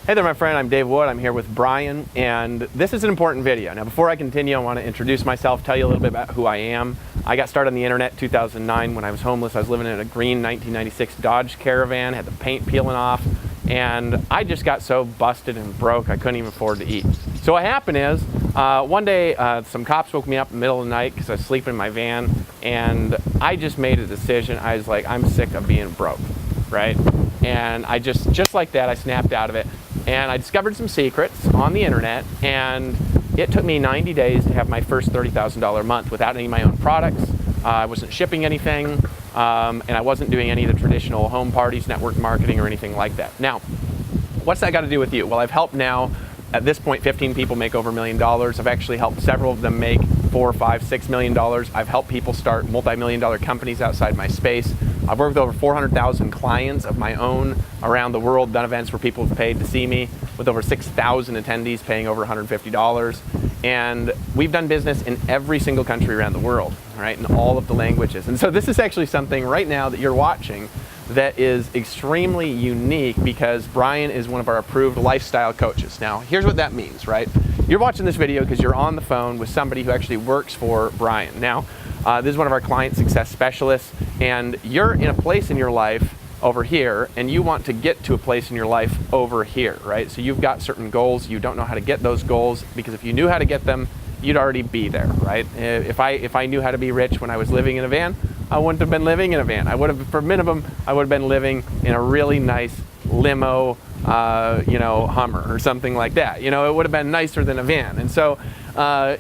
Hey there, my friend. I'm Dave Wood. I'm here with Brian, and this is an important video. Now, before I continue, I want to introduce myself, tell you a little bit about who I am. I got started on the internet in 2009 when I was homeless. I was living in a green 1996 Dodge Caravan, had the paint peeling off, and I just got so busted and broke I couldn't even afford to eat. So what happened is, one day some cops woke me up in the middle of the night because I was sleeping in my van, and I just made a decision. I was like, I'm sick of being broke, right? And I just like that, I snapped out of it. And I discovered some secrets on the internet, and it took me 90 days to have my first $30,000 month without any of my own products. I wasn't shipping anything, and I wasn't doing any of the traditional home parties, network marketing, or anything like that. Now, what's that got to do with you? Well, I've helped now, at this point, 15 people make over $1 million. I've actually helped several of them make $4, $5, $6 million. I've helped people start multi-million-dollar companies outside my space. I've worked with over 400,000 clients of my own around the world, done events where people have paid to see me, with over 6,000 attendees paying over $150. And we've done business in every single country around the world, right, in all of the languages. And so this is actually something right now that you're watching that is extremely unique because Brian is one of our approved lifestyle coaches. Now, here's what that means, right? You're watching this video because you're on the phone with somebody who actually works for Brian. Now, this is one of our client success specialists, and you're in a place in your life over here, and you want to get to a place in your life over here, right? So you've got certain goals. You don't know how to get those goals, because if you knew how to get them, you'd already be there, right? If I knew how to be rich when I was living in a van, I wouldn't have been living in a van. I would have, for minimum, I would have been living in a really nice limo, Hummer or something like that. You know, it would have been nicer than a van. And so,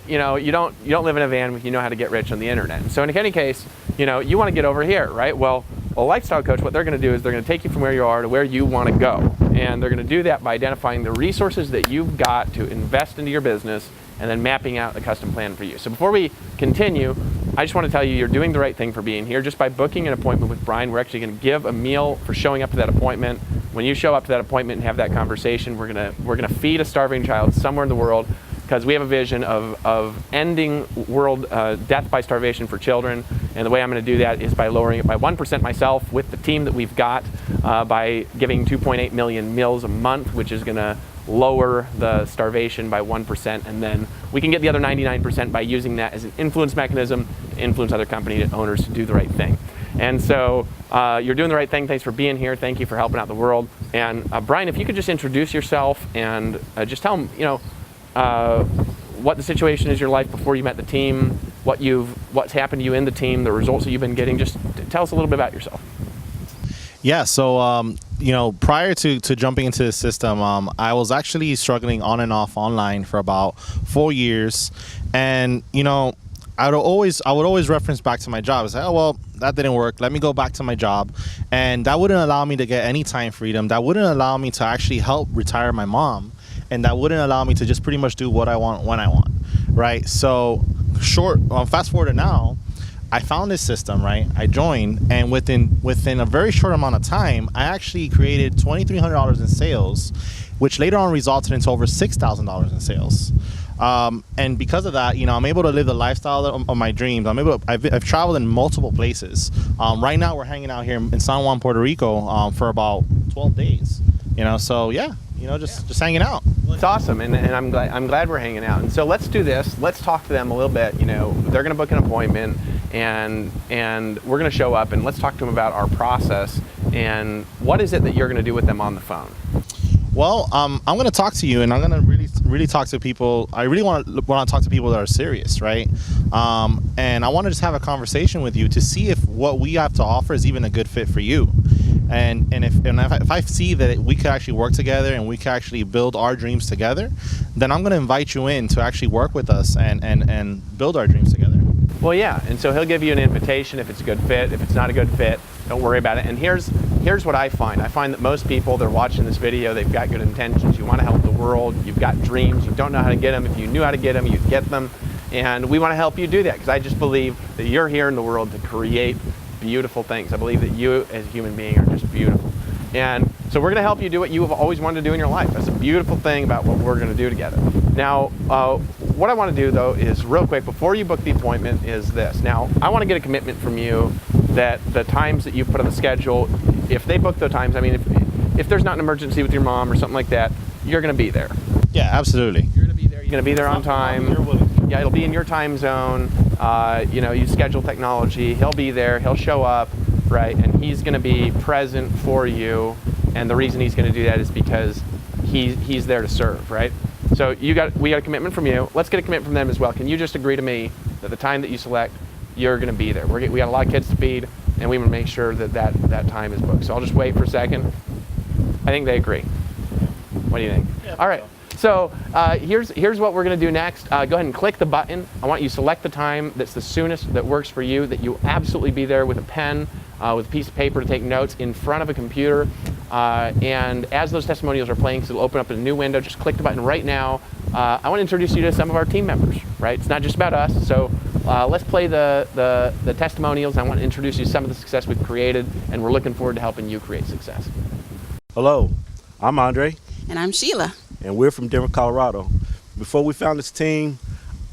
you don't live in a van if you know how to get rich on the internet. And so in any case, you want to get over here, right? Well, a lifestyle coach, what they're going to do is they're going to take you from where you are to where you want to go. And they're going to do that by identifying the resources that you've got to invest into your business and then mapping out a custom plan for you. So before we continue, I just want to tell you you're doing the right thing for being here. Just by booking an appointment with Brian, we're actually going to give a meal for showing up to that appointment. When you show up to that appointment and have that conversation, we're gonna feed a starving child somewhere in the world, because we have a vision of ending world death by starvation for children. And the way I'm going to do that is by lowering it by 1% myself with the team that we've got, by giving 2.8 million meals a month, which is going to lower the starvation by 1%, and then we can get the other 99% by using that as an influence mechanism to influence other company owners to do the right thing. And so you're doing the right thing. Thanks for being here. Thank you for helping out the world. And Brian, if you could just introduce yourself and just tell them, what the situation is in your life before you met the team, what's happened to you in the team, the results that you've been getting. Just tell us a little bit about yourself. Yeah, so prior to jumping into the system, I was actually struggling on and off online for about 4 years, and I would always reference back to my job. I say, oh well, that didn't work. Let me go back to my job, and that wouldn't allow me to get any time freedom. That wouldn't allow me to actually help retire my mom, and that wouldn't allow me to just pretty much do what I want when I want, right? So fast forward to now, I found this system, right? I joined, and within a very short amount of time, I actually created $2,300 in sales, which later on resulted into over $6,000 in sales. And because of that, I'm able to live the lifestyle of my dreams. I've traveled in multiple places. Right now, we're hanging out here in San Juan, Puerto Rico, for about 12 days. So yeah. Just hanging out. Well, it's awesome, and I'm glad we're hanging out. And so let's do this. Let's talk to them a little bit. They're going to book an appointment, and we're going to show up, and let's talk to them about our process and what is it that you're going to do with them on the phone. Well, I'm going to talk to you, and I'm going to really talk to people. I really want to talk to people that are serious, right? And I want to just have a conversation with you to see if what we have to offer is even a good fit for you. And if I see that we could actually work together and we could actually build our dreams together, then I'm going to invite you in to actually work with us and build our dreams together. Well, yeah, and so he'll give you an invitation if it's a good fit. If it's not a good fit, don't worry about it. And here's what I find. I find that most people, they're watching this video, they've got good intentions. You want to help the world. You've got dreams. You don't know how to get them. If you knew how to get them, you'd get them. And we want to help you do that, because I just believe that you're here in the world to create beautiful things. I believe that you as a human being are just beautiful. And so we're going to help you do what you have always wanted to do in your life. That's a beautiful thing about what we're going to do together. Now, what I want to do, though, is real quick, before you book the appointment, is this. Now, I want to get a commitment from you that the times that you put on the schedule, if they book the times, I mean, if there's not an emergency with your mom or something like that, you're going to be there. Yeah, absolutely. You're going to be there. You're going to be there on time. Yeah, it'll be in your time zone. You schedule technology. He'll be there. He'll show up, right? And he's going to be present for you. And the reason he's going to do that is because he's there to serve, right? So we got a commitment from you. Let's get a commitment from them as well. Can you just agree to me that the time that you select, you're going to be there? We got a lot of kids to feed, and we want to make sure that time is booked. So I'll just wait for a second. I think they agree. What do you think? Yeah, all right. So here's what we're going to do next. Go ahead and click the button. I want you to select the time that's the soonest, that works for you, that you absolutely be there with a pen, with a piece of paper to take notes in front of a computer. And as those testimonials are playing, so it'll open up a new window, just click the button right now. I want to introduce you to some of our team members, right? It's not just about us. So let's play the testimonials. I want to introduce you to some of the success we've created, and we're looking forward to helping you create success. Hello, I'm Andre. And I'm Sheila. And we're from Denver, Colorado. Before we found this team,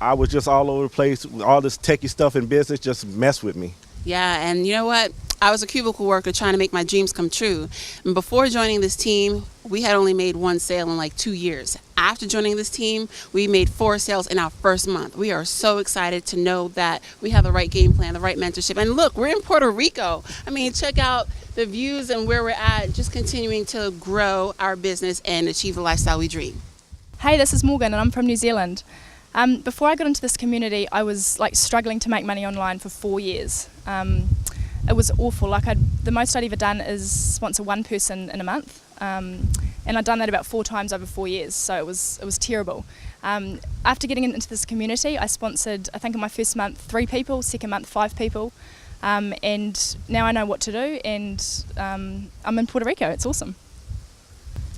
I was just all over the place. All this techie stuff in business just messed with me. Yeah, and you know what? I was a cubicle worker trying to make my dreams come true. And before joining this team, we had only made one sale in like 2 years. After joining this team, we made 4 sales in our first month. We are so excited to know that we have the right game plan, the right mentorship. And look, we're in Puerto Rico. I mean, check out the views and where we're at, just continuing to grow our business and achieve the lifestyle we dream. Hey, this is Morgan and I'm from New Zealand. Before I got into this community, I was like struggling to make money online for 4 years. It was awful. The most I'd ever done is sponsor one person in a month, and I'd done that about 4 times over 4 years. So it was terrible. After getting into this community, I sponsored, I think in my first month, 3 people, second month 5 people, and now I know what to do. And I'm in Puerto Rico. It's awesome.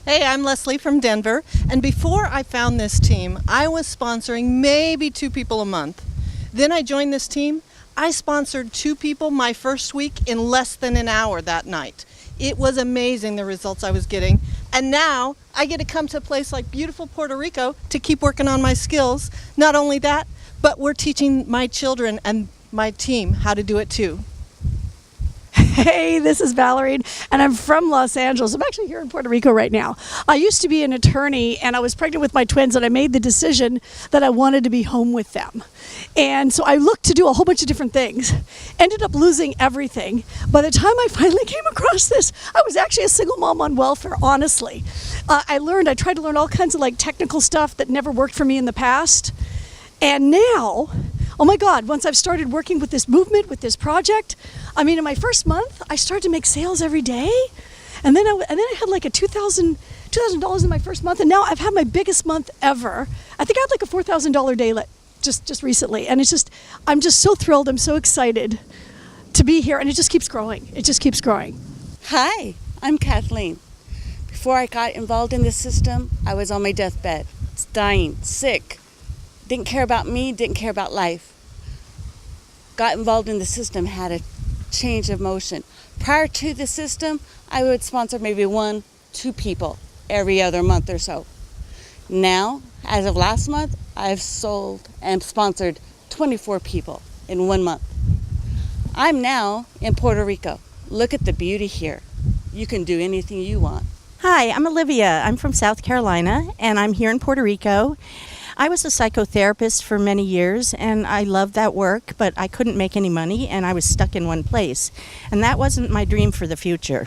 Hey, I'm Leslie from Denver, and before I found this team, I was sponsoring maybe 2 people a month. Then I joined this team. I sponsored 2 people my first week in less than an hour that night. It was amazing the results I was getting, and now I get to come to a place like beautiful Puerto Rico to keep working on my skills. Not only that, but we're teaching my children and my team how to do it too. Hey, this is Valerie, and I'm from Los Angeles. I'm actually here in Puerto Rico right now. I used to be an attorney, and I was pregnant with my twins, and I made the decision that I wanted to be home with them. And so I looked to do a whole bunch of different things, ended up losing everything. By the time I finally came across this, I was actually a single mom on welfare, honestly. I tried to learn all kinds of like technical stuff that never worked for me in the past. And now, oh my God, once I've started working with this movement, with this project, I mean, in my first month, I started to make sales every day. And then I had like a $2,000 in my first month. And now I've had my biggest month ever. I think I had like a $4,000 day just recently. And I'm just so thrilled. I'm so excited to be here. And it just keeps growing. It just keeps growing. Hi, I'm Kathleen. Before I got involved in this system, I was on my deathbed, dying, sick. Didn't care about me, didn't care about life. Got involved in the system, had a change of motion. Prior to the system, I would sponsor maybe 1-2 people every other month or so. Now, as of last month, I've sold and sponsored 24 people in 1 month. I'm now in Puerto Rico. Look at the beauty here. You can do anything you want. Hi, I'm Olivia. I'm from South Carolina, and I'm here in Puerto Rico. I was a psychotherapist for many years, and I loved that work, but I couldn't make any money, and I was stuck in one place. And that wasn't my dream for the future.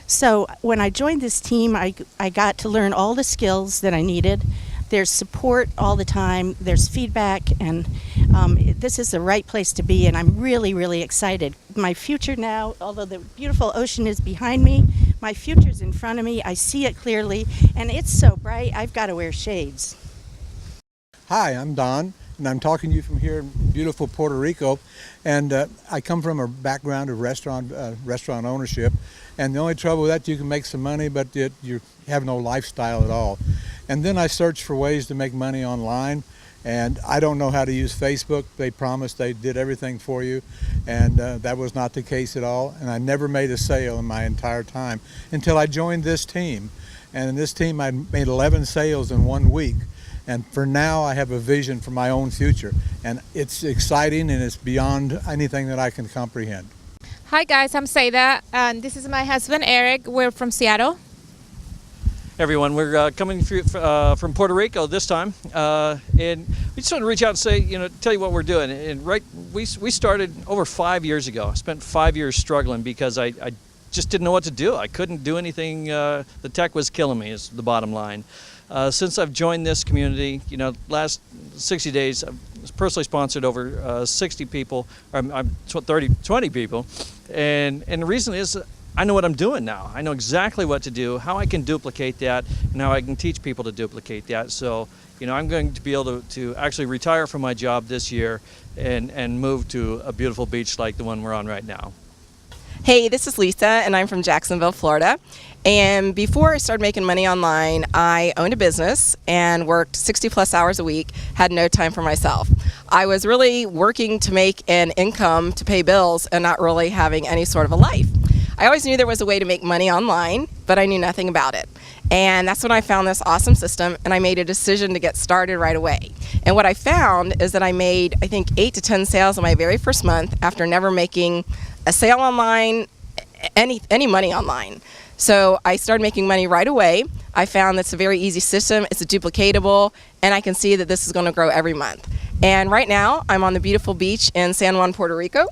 So when I joined this team, I got to learn all the skills that I needed. There's support all the time, there's feedback, and this is the right place to be, and I'm really, really excited. My future now, although the beautiful ocean is behind me, my future's in front of me. I see it clearly, and it's so bright, I've got to wear shades. Hi, I'm Don, and I'm talking to you from here in beautiful Puerto Rico. And I come from a background of restaurant ownership. And the only trouble with that, you can make some money, but you have no lifestyle at all. And then I searched for ways to make money online. And I don't know how to use Facebook. They promised they did everything for you. And that was not the case at all. And I never made a sale in my entire time until I joined this team. And in this team, I made 11 sales in 1 week. And for now, I have a vision for my own future. And it's exciting, and it's beyond anything that I can comprehend. Hi guys, I'm Saida, and this is my husband Eric. We're from Seattle. everyone. We're coming from Puerto Rico this time, and we just want to reach out and say, tell you what we're doing. And we started over 5 years ago. I spent 5 years struggling because I just didn't know what to do. I couldn't do anything. The tech was killing me, is the bottom line. Since I've joined this community, last 60 days, I've personally sponsored over 60 people, or 20 people, and the reason is I know what I'm doing now. I know exactly what to do, how I can duplicate that, and how I can teach people to duplicate that. So, I'm going to be able to actually retire from my job this year and move to a beautiful beach like the one we're on right now. Hey, this is Lisa, and I'm from Jacksonville, Florida. And before I started making money online, I owned a business and worked 60 plus hours a week, had no time for myself. I was really working to make an income to pay bills and not really having any sort of a life. I always knew there was a way to make money online, but I knew nothing about it. And that's when I found this awesome system, and I made a decision to get started right away. And what I found is that I made, I think, 8 to 10 sales in my very first month after never making a sale online, any money online. So I started making money right away. I found that's a very easy system, it's duplicatable, and I can see that this is going to grow every month. And right now, I'm on the beautiful beach in San Juan, Puerto Rico,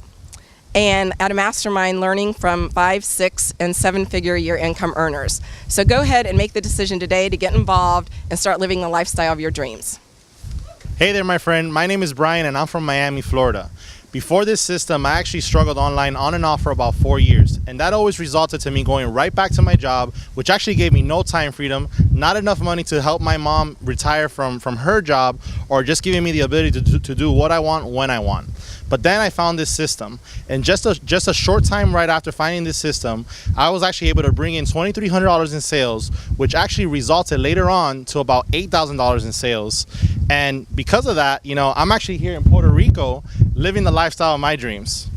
and at a mastermind learning from 5, 6, and 7-figure a year income earners. So go ahead and make the decision today to get involved and start living the lifestyle of your dreams. Hey there, my friend. My name is Brian, and I'm from Miami, Florida. Before this system, I actually struggled online on and off for about 4 years, and that always resulted to me going right back to my job, which actually gave me no time freedom, not enough money to help my mom retire from her job, or just giving me the ability to do what I want when I want. But then I found this system, and just a short time right after finding this system, I was actually able to bring in $2,300 in sales, which actually resulted later on to about $8,000 in sales. And because of that, I'm actually here in Puerto Rico living the lifestyle of my dreams.